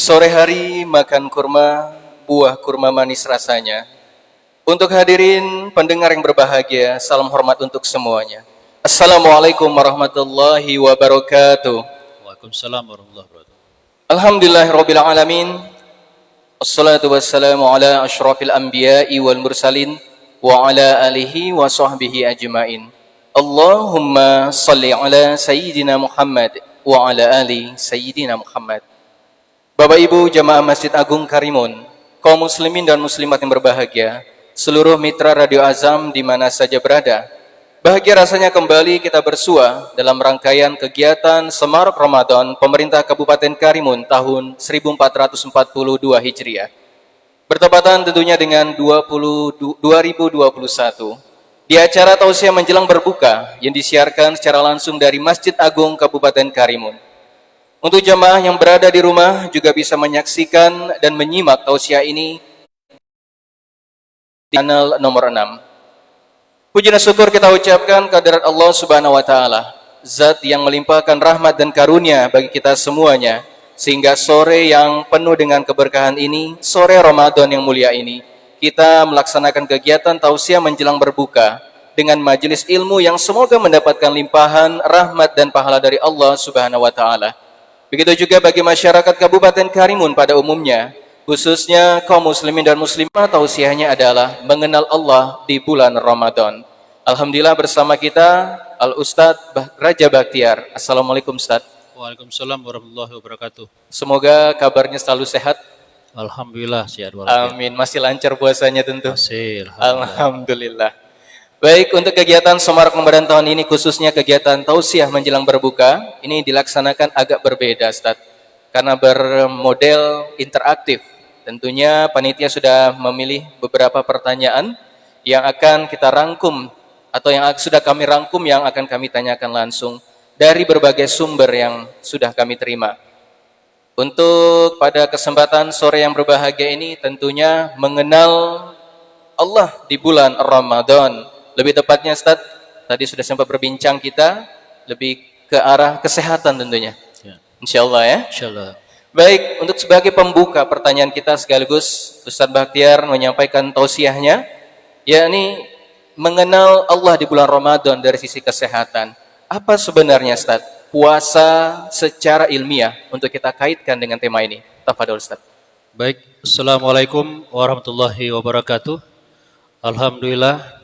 Sore hari makan kurma, buah kurma manis rasanya. Untuk hadirin pendengar yang berbahagia, salam hormat untuk semuanya. Assalamualaikum warahmatullahi wabarakatuh. Waalaikumsalam warahmatullahi wabarakatuh. Alhamdulillahirabbil alamin. Wassalatu wassalamu ala asyrafil anbiya'i wal mursalin wa ala alihi wa sahbihi ajmain. Allahumma salli ala sayyidina Muhammad wa ala ali sayyidina Muhammad. Bapak Ibu jamaah Masjid Agung Karimun, kaum muslimin dan muslimat yang berbahagia, seluruh mitra Radio Azam di mana saja berada, bahagia rasanya kembali kita bersua dalam rangkaian kegiatan Semarak Ramadan Pemerintah Kabupaten Karimun tahun 1442 Hijriah. Bertepatan tentunya dengan 2021 di acara tausiah menjelang berbuka yang disiarkan secara langsung dari Masjid Agung Kabupaten Karimun. Untuk jamaah yang berada di rumah juga bisa menyaksikan dan menyimak tausiah ini di channel nomor 6. Puji dan syukur kita ucapkan kehadirat Allah Subhanahu wa taala, zat yang melimpahkan rahmat dan karunia bagi kita semuanya, sehingga sore yang penuh dengan keberkahan ini, sore Ramadan yang mulia ini, kita melaksanakan kegiatan tausiah menjelang berbuka dengan majelis ilmu yang semoga mendapatkan limpahan rahmat dan pahala dari Allah Subhanahu wa taala. Begitu juga bagi masyarakat Kabupaten Karimun pada umumnya, khususnya kaum muslimin dan muslimah, tausiahnya adalah mengenal Allah di bulan Ramadan. Alhamdulillah bersama kita Al-Ustadz Raja Bakhtiar. Assalamualaikum Ustadz. Waalaikumsalam warahmatullahi wabarakatuh. Semoga kabarnya selalu sehat. Alhamdulillah sehat walafiat. Amin. Masih lancar puasanya tentu. Masih, Alhamdulillah. Baik, untuk kegiatan Semarak Ramadan tahun ini, khususnya kegiatan tausiah menjelang berbuka, ini dilaksanakan agak berbeda Ustaz, karena bermodel interaktif. Tentunya panitia sudah memilih beberapa pertanyaan yang akan kita rangkum, atau yang sudah kami rangkum yang akan kami tanyakan langsung dari berbagai sumber yang sudah kami terima. Untuk pada kesempatan sore yang berbahagia ini, tentunya mengenal Allah di bulan Ramadan. Lebih tepatnya Ustaz, tadi sudah sempat berbincang kita, lebih ke arah kesehatan tentunya. Ya. Insyaallah ya. Insyaallah. Baik, untuk sebagai pembuka pertanyaan kita sekaligus Ustaz Bakhtiar menyampaikan tausiahnya, yakni mengenal Allah di bulan Ramadan dari sisi kesehatan. Apa sebenarnya Ustaz puasa secara ilmiah untuk kita kaitkan dengan tema ini? Tafadhol Ustaz. Baik, Assalamualaikum warahmatullahi wabarakatuh. Alhamdulillah,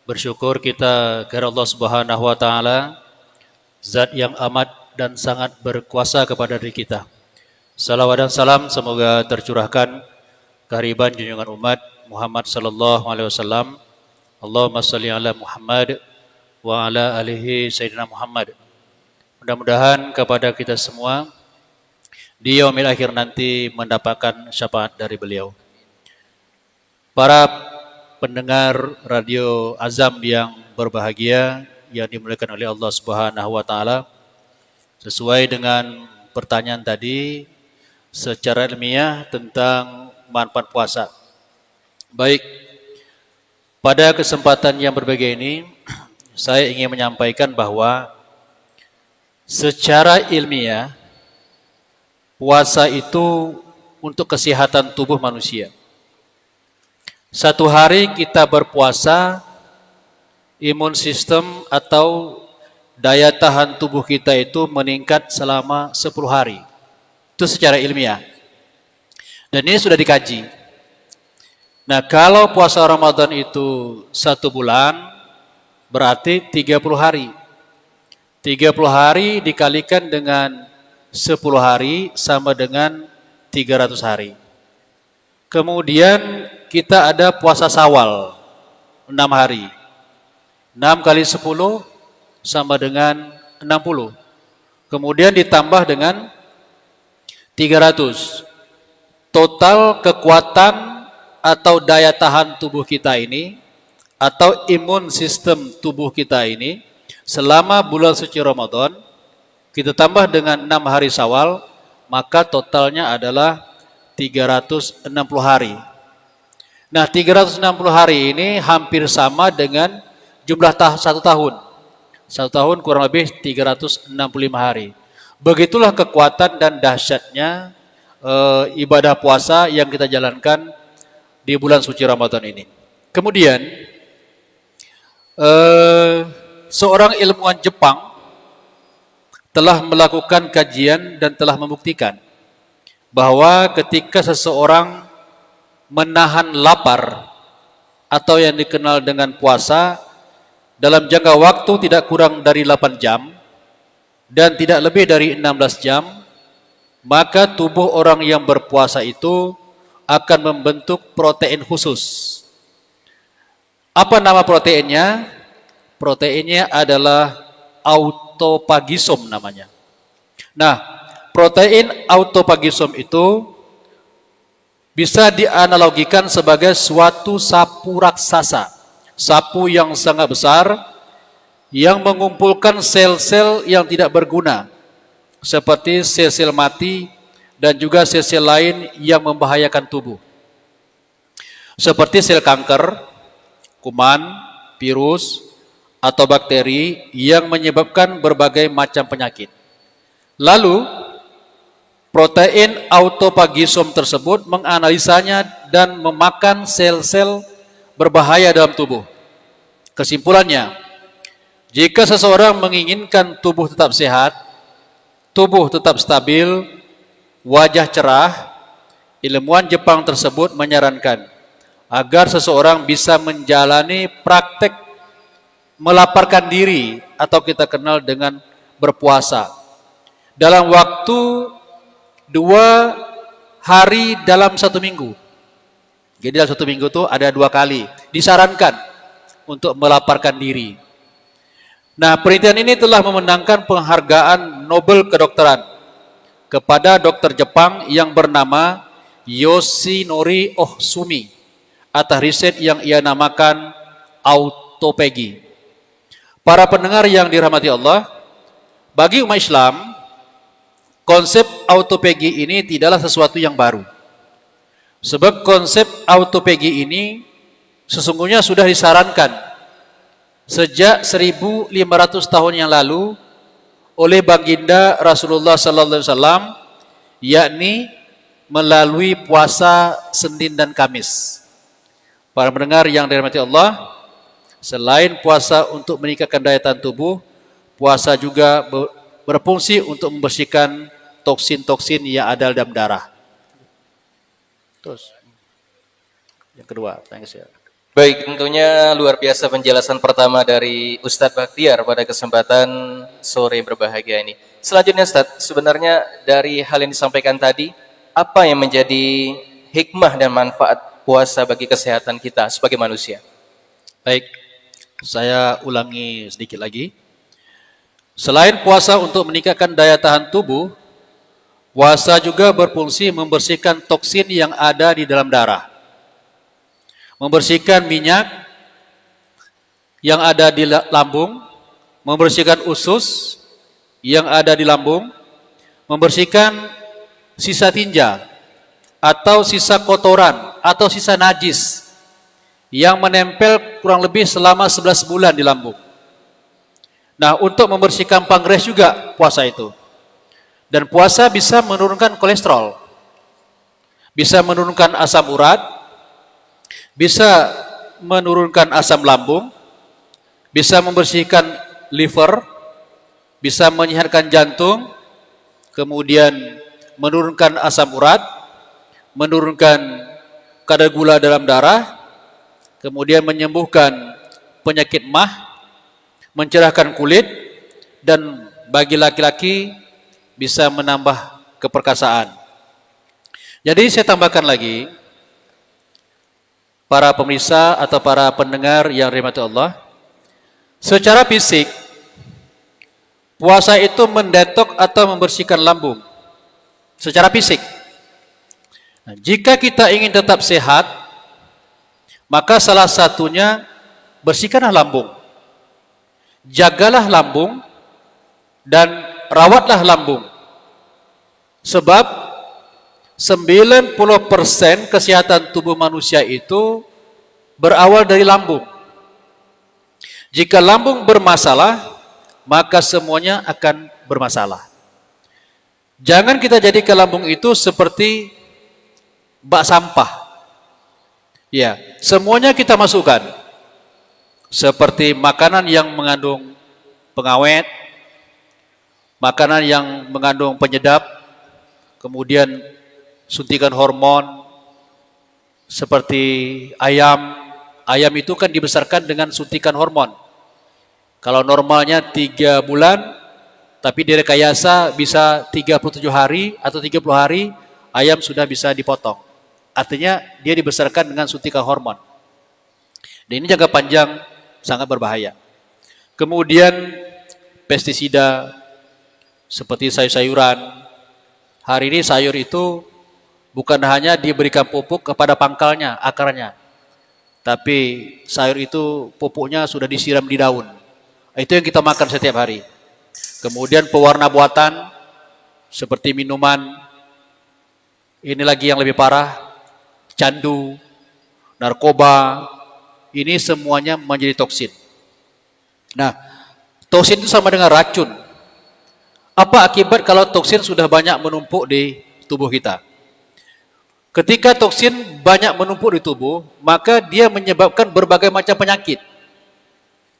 bersyukur kita kepada Allah Subhanahu wa taala, zat yang amat dan sangat berkuasa kepada diri kita. Salawat dan salam semoga tercurahkan kehariban junjungan umat Muhammad sallallahu alaihi wasallam. Allahumma shalli ala Muhammad wa ala alihi sayyidina Muhammad. Mudah-mudahan kepada kita semua di yaumil akhir nanti mendapatkan syafaat dari beliau. Para pendengar Radio Azam yang berbahagia, yang dimuliakan oleh Allah Subhanahu wa taala, sesuai dengan pertanyaan tadi secara ilmiah tentang manfaat puasa. Baik, pada kesempatan yang berbahagia ini saya ingin menyampaikan bahwa secara ilmiah puasa itu untuk kesehatan tubuh manusia. Satu hari kita berpuasa, imun sistem atau daya tahan tubuh kita itu meningkat selama 10 hari. Itu secara ilmiah. Dan ini sudah dikaji. Nah, kalau puasa Ramadan itu 1 bulan, berarti 30 hari. 30 hari dikalikan dengan 10 hari sama dengan 300 hari. Kemudian kita ada puasa Syawal 6 hari. 6 kali 10 sama dengan 60. Kemudian ditambah dengan 300. Total kekuatan atau daya tahan tubuh kita ini atau imun sistem tubuh kita ini selama bulan suci Ramadan kita tambah dengan 6 hari Syawal, maka totalnya adalah 360 hari. Nah, 360 hari ini hampir sama dengan jumlah 1 tahun. 1 tahun kurang lebih 365 hari. Begitulah kekuatan dan dahsyatnya ibadah puasa yang kita jalankan di bulan suci Ramadan ini. Kemudian seorang ilmuwan Jepang telah melakukan kajian dan telah membuktikan bahwa ketika seseorang menahan lapar atau yang dikenal dengan puasa dalam jangka waktu tidak kurang dari 8 jam dan tidak lebih dari 16 jam, maka tubuh orang yang berpuasa itu akan membentuk protein khusus. Apa nama proteinnya? Proteinnya adalah autophagisome namanya. Nah, protein autophagisome itu bisa dianalogikan sebagai suatu sapu raksasa. Sapu yang sangat besar yang mengumpulkan sel-sel yang tidak berguna seperti sel-sel mati dan juga sel-sel lain yang membahayakan tubuh. Seperti sel kanker, kuman, virus, atau bakteri yang menyebabkan berbagai macam penyakit. Lalu, protein autophagisome tersebut menganalisanya dan memakan sel-sel berbahaya dalam tubuh. Kesimpulannya, jika seseorang menginginkan tubuh tetap sehat, tubuh tetap stabil, wajah cerah, ilmuwan Jepang tersebut menyarankan agar seseorang bisa menjalani praktek melaparkan diri atau kita kenal dengan berpuasa dalam waktu 2 hari dalam 1 minggu. Jadi dalam 1 minggu itu ada 2 kali disarankan untuk melaparkan diri. Nah, penelitian ini telah memenangkan penghargaan Nobel kedokteran kepada dokter Jepang yang bernama Yoshinori Ohsumi atas riset yang ia namakan autophagy. Para pendengar yang dirahmati Allah, bagi umat Islam, konsep autophagy ini tidaklah sesuatu yang baru. Sebab konsep autophagy ini sesungguhnya sudah disarankan sejak 1500 tahun yang lalu oleh baginda Rasulullah sallallahu alaihi wasallam, yakni melalui puasa Senin dan Kamis. Para pendengar yang dirahmati Allah, selain puasa untuk meningkatkan daya tahan tubuh, puasa juga berfungsi untuk membersihkan toksin-toksin yang ada dalam darah. Terus yang kedua, thanks ya. Baik, tentunya luar biasa penjelasan pertama dari Ustadz Bakhtiar pada kesempatan sore berbahagia ini. Selanjutnya Ustadz, sebenarnya dari hal yang disampaikan tadi, apa yang menjadi hikmah dan manfaat puasa bagi kesehatan kita sebagai manusia? Baik, saya ulangi sedikit lagi. Selain puasa untuk meningkatkan daya tahan tubuh, puasa juga berfungsi membersihkan toksin yang ada di dalam darah. Membersihkan minyak yang ada di lambung, membersihkan usus yang ada di lambung, membersihkan sisa tinja atau sisa kotoran atau sisa najis yang menempel kurang lebih selama 11 bulan di lambung. Nah, untuk membersihkan pankreas juga puasa itu. Dan puasa bisa menurunkan kolesterol, bisa menurunkan asam urat, bisa menurunkan asam lambung, bisa membersihkan liver, bisa menyehatkan jantung, kemudian menurunkan asam urat, menurunkan kadar gula dalam darah, kemudian menyembuhkan penyakit mah, mencerahkan kulit, dan bagi laki-laki bisa menambah keperkasaan. Jadi saya tambahkan lagi, para pemirsa atau para pendengar yang dirahmati Allah, secara fisik puasa itu mendetok atau membersihkan lambung secara fisik. Nah, jika kita ingin tetap sehat, maka salah satunya bersihkanlah lambung, jagalah lambung, dan rawatlah lambung. Sebab 90% kesehatan tubuh manusia itu berawal dari lambung. Jika lambung bermasalah, maka semuanya akan bermasalah. Jangan kita jadikan lambung itu seperti bak sampah. Ya, semuanya kita masukkan. Seperti makanan yang mengandung pengawet, makanan yang mengandung penyedap, kemudian suntikan hormon, seperti ayam. Ayam itu kan dibesarkan dengan suntikan hormon. Kalau normalnya 3 bulan, tapi direkayasa bisa 37 hari atau 30 hari, ayam sudah bisa dipotong. Artinya dia dibesarkan dengan suntikan hormon. Dan ini jangka panjang sangat berbahaya. Kemudian pestisida seperti sayur-sayuran. Hari ini sayur itu bukan hanya diberikan pupuk kepada pangkalnya, akarnya. Tapi sayur itu pupuknya sudah disiram di daun. Itu yang kita makan setiap hari. Kemudian pewarna buatan seperti minuman. Ini lagi yang lebih parah. Candu, narkoba. Ini semuanya menjadi toksin. Nah, toksin itu sama dengan racun. Apa akibat kalau toksin sudah banyak menumpuk di tubuh kita? Ketika toksin banyak menumpuk di tubuh, maka dia menyebabkan berbagai macam penyakit.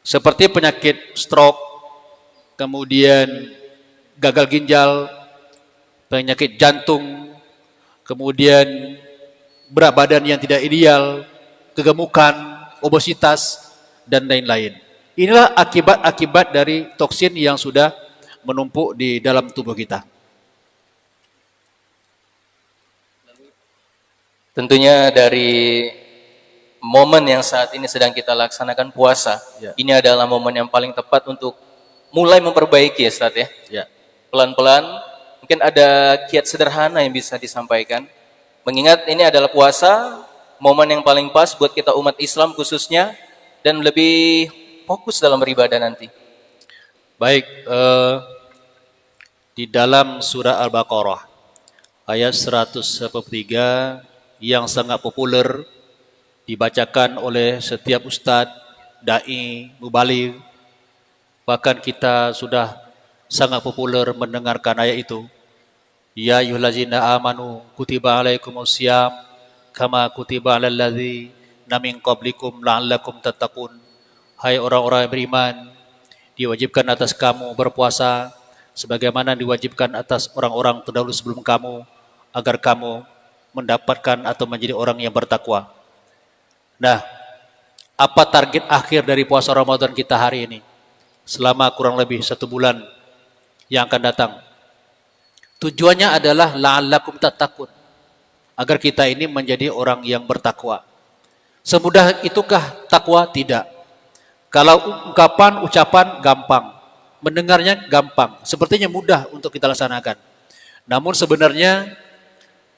Seperti penyakit stroke, kemudian gagal ginjal, penyakit jantung, kemudian berat badan yang tidak ideal, kegemukan, obesitas, dan lain-lain. Inilah akibat-akibat dari toksin yang sudah menumpuk di dalam tubuh kita. Tentunya dari momen yang saat ini sedang kita laksanakan puasa, ini adalah momen yang paling tepat untuk mulai memperbaiki ya Ustaz ya. Pelan-pelan, mungkin ada kiat sederhana yang bisa disampaikan. Mengingat ini adalah puasa, momen yang paling pas buat kita umat Islam khususnya, dan lebih fokus dalam beribadah nanti. Baik, di dalam surah Al-Baqarah ayat 143 yang sangat populer dibacakan oleh setiap ustadz, dai, mubaligh, bahkan kita sudah sangat populer mendengarkan ayat itu. Ya ayyuhallazina amanu kutiba alaikumusiyam kama kutiba alal ladzina min qablikum la'allakum tattaqun. Hai orang-orang yang beriman, diwajibkan atas kamu berpuasa sebagaimana diwajibkan atas orang-orang terdahulu sebelum kamu agar kamu mendapatkan atau menjadi orang yang bertakwa. Nah, apa target akhir dari puasa Ramadan kita hari ini? Selama kurang lebih 1 bulan yang akan datang. Tujuannya adalah la'allakum tattaqun. Agar kita ini menjadi orang yang bertakwa. Semudah itukah takwa? Tidak. Kalau ucapan gampang. Mendengarnya gampang. Sepertinya mudah untuk kita laksanakan. Namun sebenarnya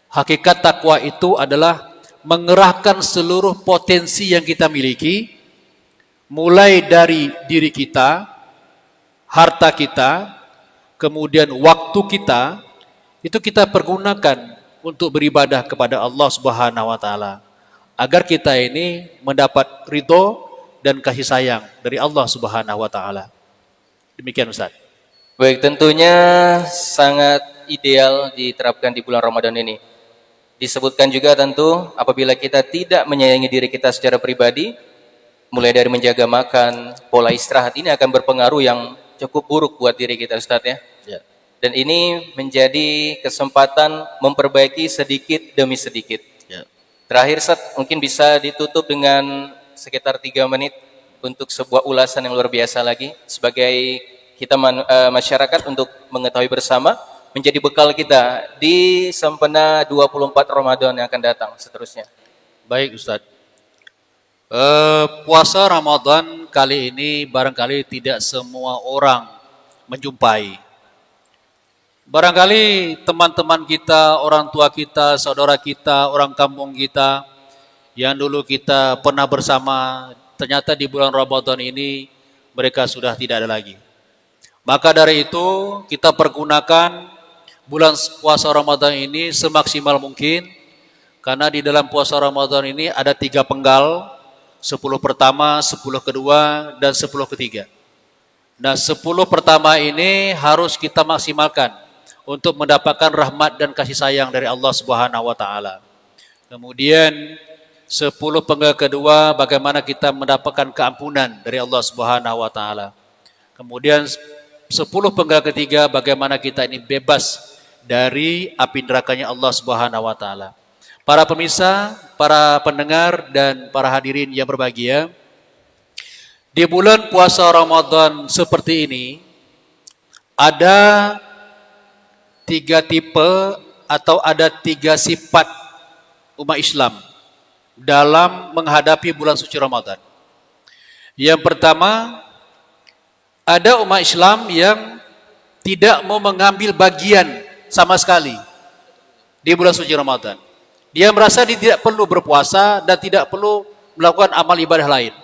hakikat takwa itu adalah mengerahkan seluruh potensi yang kita miliki, mulai dari diri kita, harta kita, kemudian waktu kita, itu kita pergunakan untuk beribadah kepada Allah Subhanahu wa taala, agar kita ini mendapat ridho dan kasih sayang dari Allah Subhanahu wa taala. Demikian Ustaz. Baik, tentunya sangat ideal diterapkan di bulan Ramadan ini. Disebutkan juga tentu apabila kita tidak menyayangi diri kita secara pribadi, mulai dari menjaga makan, pola istirahat ini akan berpengaruh yang cukup buruk buat diri kita Ustaz ya. Dan ini menjadi kesempatan memperbaiki sedikit demi sedikit. Terakhir Ustaz, mungkin bisa ditutup dengan sekitar 3 menit untuk sebuah ulasan yang luar biasa lagi sebagai kita masyarakat untuk mengetahui bersama, menjadi bekal kita di sempena 24 Ramadan yang akan datang seterusnya. Baik Ustaz. Puasa Ramadan kali ini barangkali tidak semua orang menjumpai. Barangkali teman-teman kita, orang tua kita, saudara kita, orang kampung kita yang dulu kita pernah bersama, ternyata di bulan Ramadan ini mereka sudah tidak ada lagi. Maka dari itu kita pergunakan bulan puasa Ramadan ini semaksimal mungkin, karena di dalam puasa Ramadan ini ada 3 penggal, 10 pertama, 10 kedua, dan 10 ketiga. Nah 10 pertama ini harus kita maksimalkan untuk mendapatkan rahmat dan kasih sayang dari Allah Subhanahu wa taala. Kemudian 10 penggal kedua bagaimana kita mendapatkan keampunan dari Allah Subhanahu wa taala. Kemudian 10 penggal ketiga bagaimana kita ini bebas dari api nerakanya Allah Subhanahu wa taala. Para pemirsa, para pendengar dan para hadirin yang berbahagia, di bulan puasa Ramadan seperti ini ada 3 tipe atau ada 3 sifat umat Islam dalam menghadapi bulan suci Ramadan. Yang pertama, ada umat Islam yang tidak mau mengambil bagian sama sekali di bulan suci Ramadan. Dia merasa dia tidak perlu berpuasa dan tidak perlu melakukan amal ibadah lain.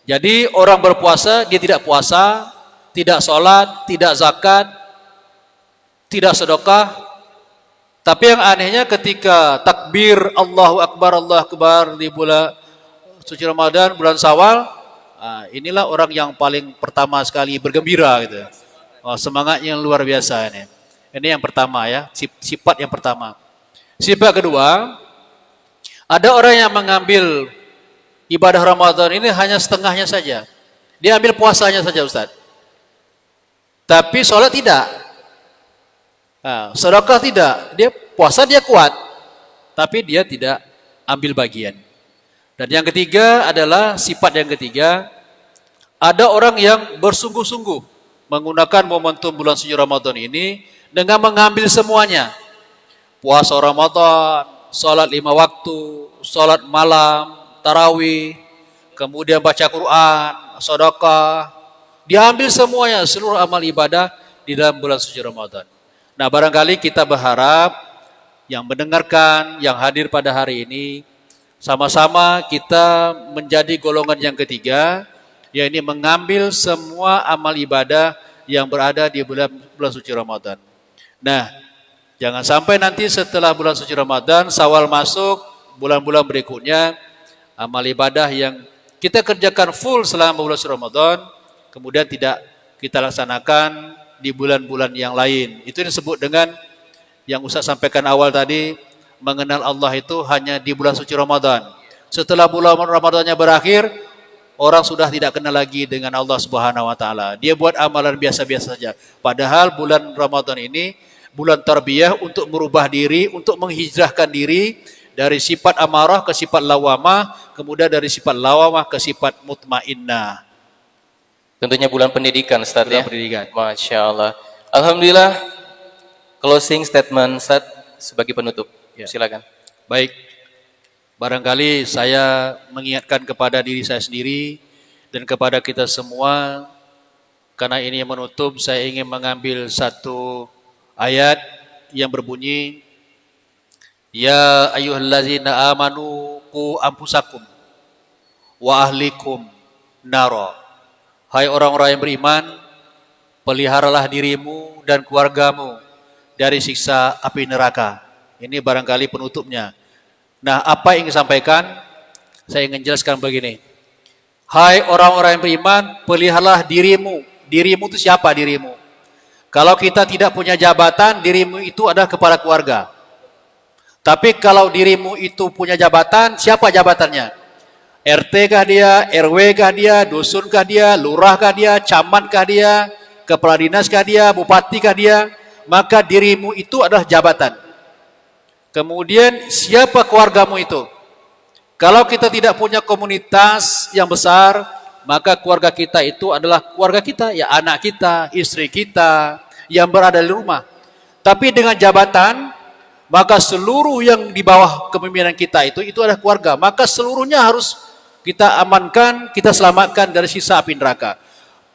Jadi orang berpuasa, dia tidak puasa, tidak sholat, tidak zakat, tidak sedekah. Tapi yang anehnya ketika takbir Allahu Akbar di bulan suci Ramadan, bulan Syawal, inilah orang yang paling pertama sekali bergembira gitu. Semangatnya yang luar biasa ini. Ini yang pertama ya, sifat yang pertama. Sifat kedua, ada orang yang mengambil ibadah Ramadan ini hanya setengahnya saja. Dia ambil puasanya saja, Ustaz. Tapi sholat tidak. Sedekah tidak. Dia puasa dia kuat. Tapi dia tidak ambil bagian. Dan yang ketiga adalah sifat yang ketiga. Ada orang yang bersungguh-sungguh menggunakan momentum bulan suci Ramadan ini dengan mengambil semuanya. Puasa Ramadan, sholat 5 waktu, sholat malam, tarawih, kemudian baca Quran, sedekah. Diambil semuanya, seluruh amal ibadah di dalam bulan suci Ramadan. Nah, barangkali kita berharap yang mendengarkan, yang hadir pada hari ini, sama-sama kita menjadi golongan yang ketiga, yaitu mengambil semua amal ibadah yang berada di bulan suci Ramadan. Nah, jangan sampai nanti setelah bulan suci Ramadan, Syawal masuk, bulan-bulan berikutnya, amal ibadah yang kita kerjakan full selama bulan suci Ramadan, kemudian tidak kita laksanakan di bulan-bulan yang lain. Itu disebut dengan yang Ustaz sampaikan awal tadi, mengenal Allah itu hanya di bulan suci Ramadan. Setelah bulan Ramadannya berakhir, orang sudah tidak kenal lagi dengan Allah Subhanahu wa taala. Dia buat amalan biasa-biasa saja. Padahal bulan Ramadan ini bulan tarbiyah untuk merubah diri, untuk menghijrahkan diri dari sifat amarah ke sifat lawamah, kemudian dari sifat lawamah ke sifat mutmainnah. Tentunya bulan pendidikan, Ustaz ya. Pendidikan. Masya Allah. Alhamdulillah. Closing statement, Ustaz, sebagai penutup. Ya. Silakan. Baik. Barangkali saya mengingatkan kepada diri saya sendiri dan kepada kita semua, karena ini menutup, saya ingin mengambil satu ayat yang berbunyi, Ya ayyuhallazina amanu qu anfusakum wa ahlikum nara. Hai orang-orang yang beriman, peliharalah dirimu dan keluargamu dari siksa api neraka. Ini barangkali penutupnya. Nah, apa yang ingin sampaikan? Saya ingin jelaskan begini. Hai orang-orang yang beriman, peliharalah dirimu. Dirimu itu siapa dirimu? Kalau kita tidak punya jabatan, dirimu itu adalah kepala keluarga. Tapi kalau dirimu itu punya jabatan, siapa jabatannya? RT kah dia, RW kah dia, dusun kah dia, lurah kah dia, camat kah dia, kepala dinas kah dia, bupati kah dia? Maka dirimu itu adalah jabatan. Kemudian siapa keluargamu itu? Kalau kita tidak punya komunitas yang besar, maka keluarga kita itu adalah keluarga kita, ya anak kita, istri kita yang berada di rumah. Tapi dengan jabatan, maka seluruh yang di bawah kepemimpinan kita itu adalah keluarga. Maka seluruhnya harus kita amankan, kita selamatkan dari sisa api neraka.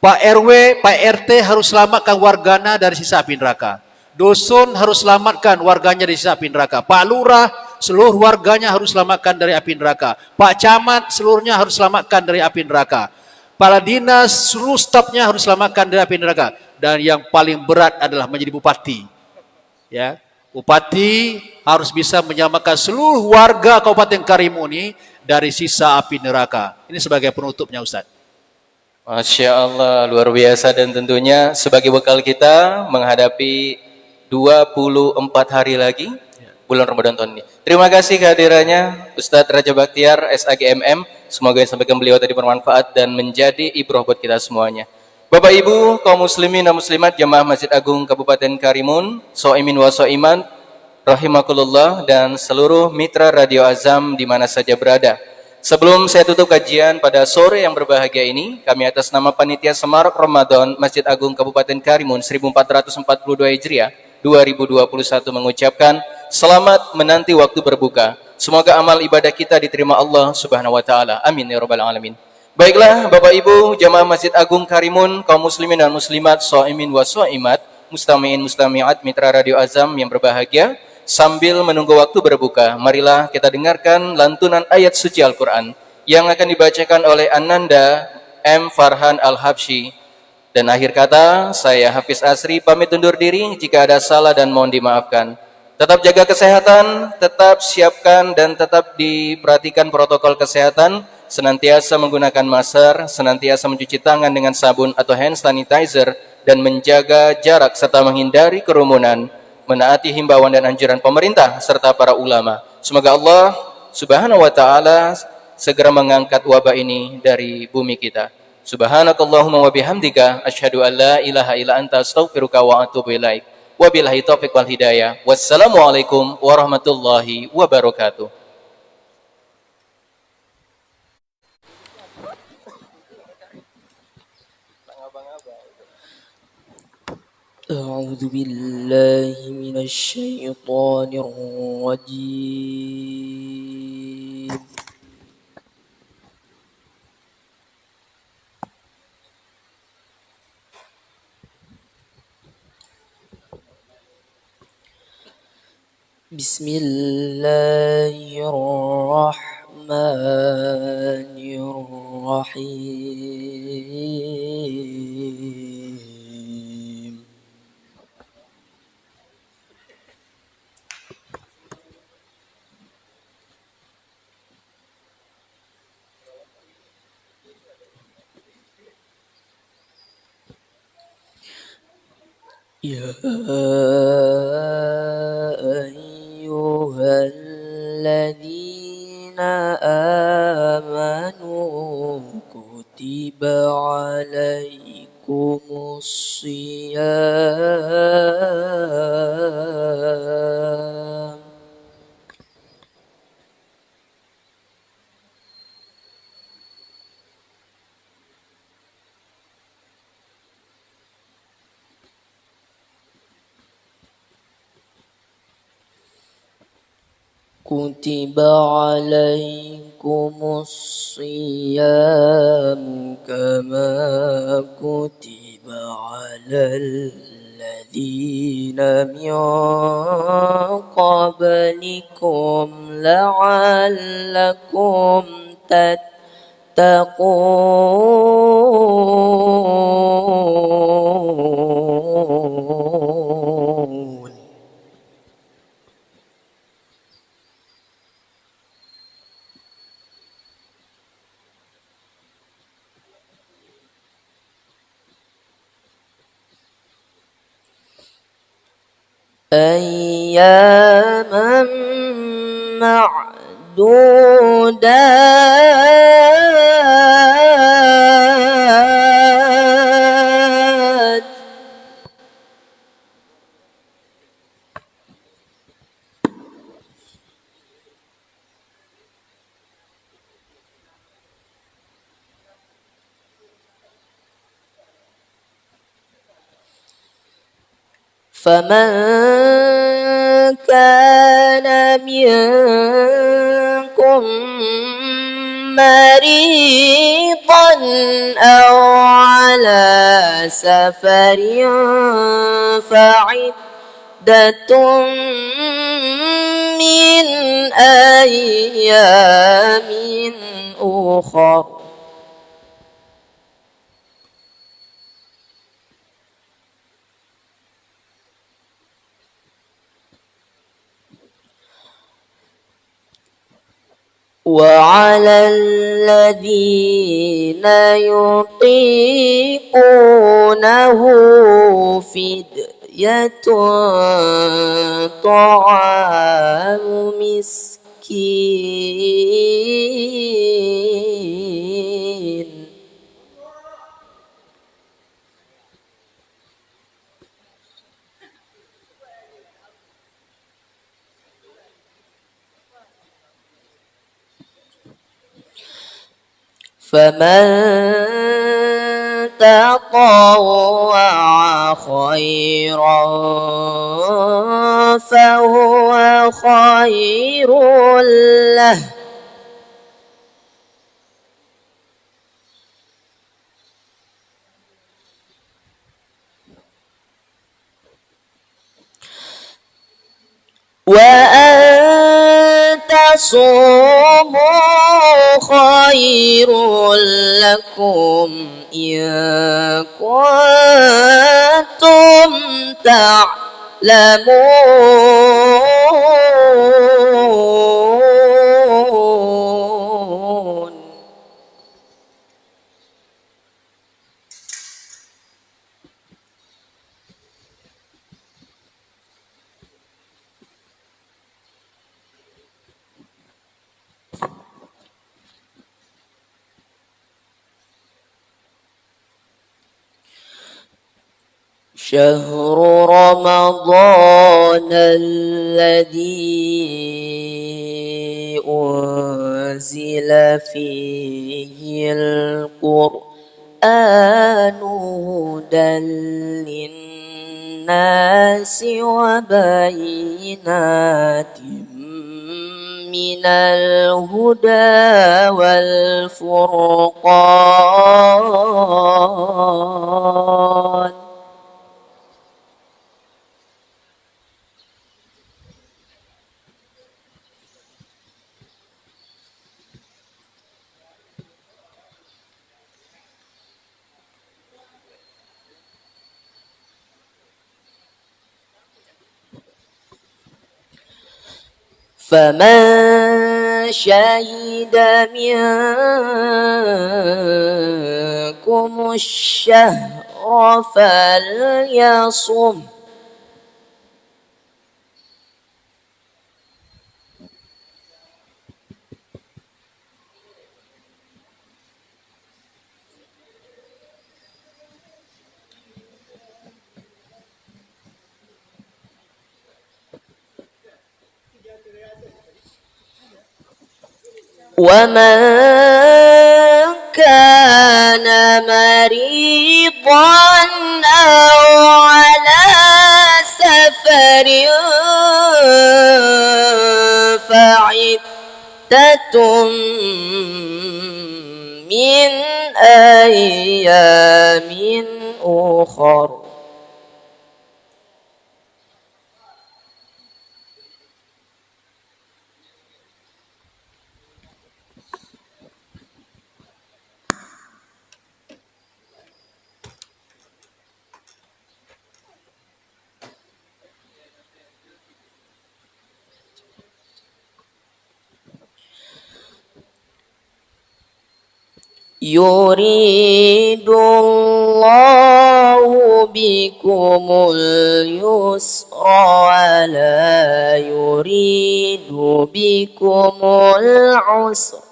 Pak RW, Pak RT harus selamatkan warganya dari sisa api neraka. Dusun harus selamatkan warganya dari sisa api neraka. Pak Lurah, seluruh warganya harus selamatkan dari api neraka. Pak Camat, seluruhnya harus selamatkan dari api neraka. Kepala dinas, seluruh stafnya harus selamatkan dari api neraka. Dan yang paling berat adalah menjadi bupati. Ya, bupati harus bisa menyelamatkan seluruh warga Kabupaten Karimun dari sisa api neraka. Ini sebagai penutupnya, Ustaz. Masya Allah, luar biasa, dan tentunya sebagai bekal kita menghadapi 24 hari lagi bulan Ramadan tahun ini. Terima kasih kehadirannya Ustadz Raja Baktiar SAGMM. Semoga yang sampaikan beliau tadi bermanfaat dan menjadi ibrah buat kita semuanya. Bapak Ibu, kaum muslimin dan muslimat Jamaah Masjid Agung Kabupaten Karimun, soimin wa soiman, rahimakumullah, dan seluruh mitra Radio Azam di mana saja berada. Sebelum saya tutup kajian pada sore yang berbahagia ini, kami atas nama Panitia Semarak Ramadan Masjid Agung Kabupaten Karimun 1442 Hijriah 2021 mengucapkan selamat menanti waktu berbuka. Semoga amal ibadah kita diterima Allah Subhanahu wa taala. Amin ya rabbal alamin. Baiklah Bapak Ibu, jamaah Masjid Agung Karimun, kaum muslimin dan muslimat, shaimin wa shaimat, mustami'in mustami'at, mitra Radio Azam yang berbahagia, sambil menunggu waktu berbuka, marilah kita dengarkan lantunan ayat suci Al-Quran yang akan dibacakan oleh Ananda M. Farhan Al-Habsyi. Dan akhir kata, saya Hafiz Asri pamit undur diri, jika ada salah dan mohon dimaafkan. Tetap jaga kesehatan, tetap siapkan dan tetap diperhatikan protokol kesehatan, senantiasa menggunakan masker, senantiasa mencuci tangan dengan sabun atau hand sanitizer, dan menjaga jarak serta menghindari kerumunan, menaati himbauan dan anjuran pemerintah serta para ulama. Semoga Allah Subhanahu wa taala segera mengangkat wabah ini dari bumi kita. Subhanakallahumma wa bihamdika asyhadu an la ilaha illa anta astaghfiruka wa atubu ilaik. Wabillahi taufiq wal hidayah. Wassalamualaikum warahmatullahi wabarakatuh. أعوذ بالله من الشيطان الرجيم بسم الله الرحمن الرحيم يا أيها الذين آمنوا كتب عليكم الصيام كتب عليكم الصيام كما كتب على الذين من قبلكم لعلكم تتقون أياما معدودات فمن كان منكم مريضا أو على سفر فعدة من أيام أخر وعلى الذين يطيقونه فدية طعام مسكين فمن تطوع خيرا فهو خير له وأن تصوموا خير لكم إن كنتم تعلمون شهر رمضان الذي أنزل فيه القرآن هدى للناس وبينات من الهدى والفرقان فمن شهد منكم الشهر فليصم ومن كان مريضا أو على سفر فعدة من أيام أخر يريد الله بكم اليسر ولا يريد بكم العسر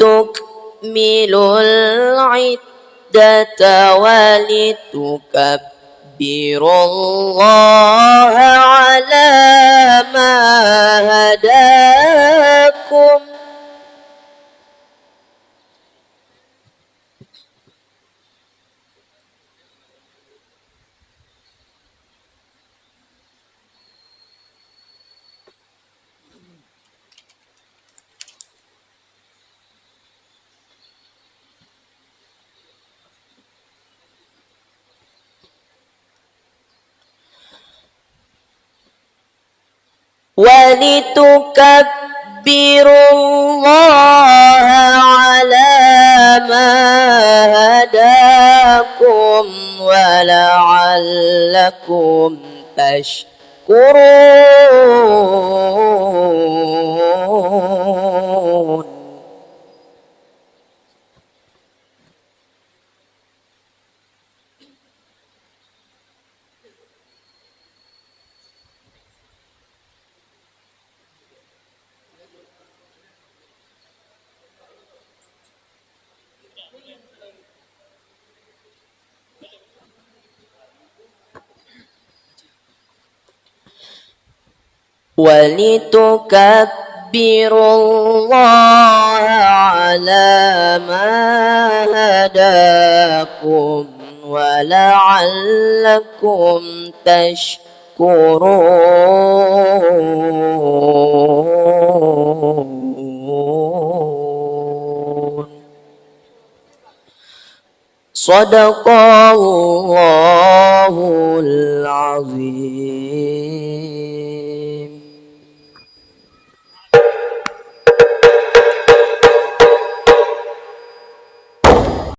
ولتكملوا العدة ولتكبروا الله على ما هداكم ولتكبروا الله على ما هداكم ولعلكم تشكرون. ولتكبروا الله على ما هداكم ولعلكم تشكرون. صدق الله العظيم.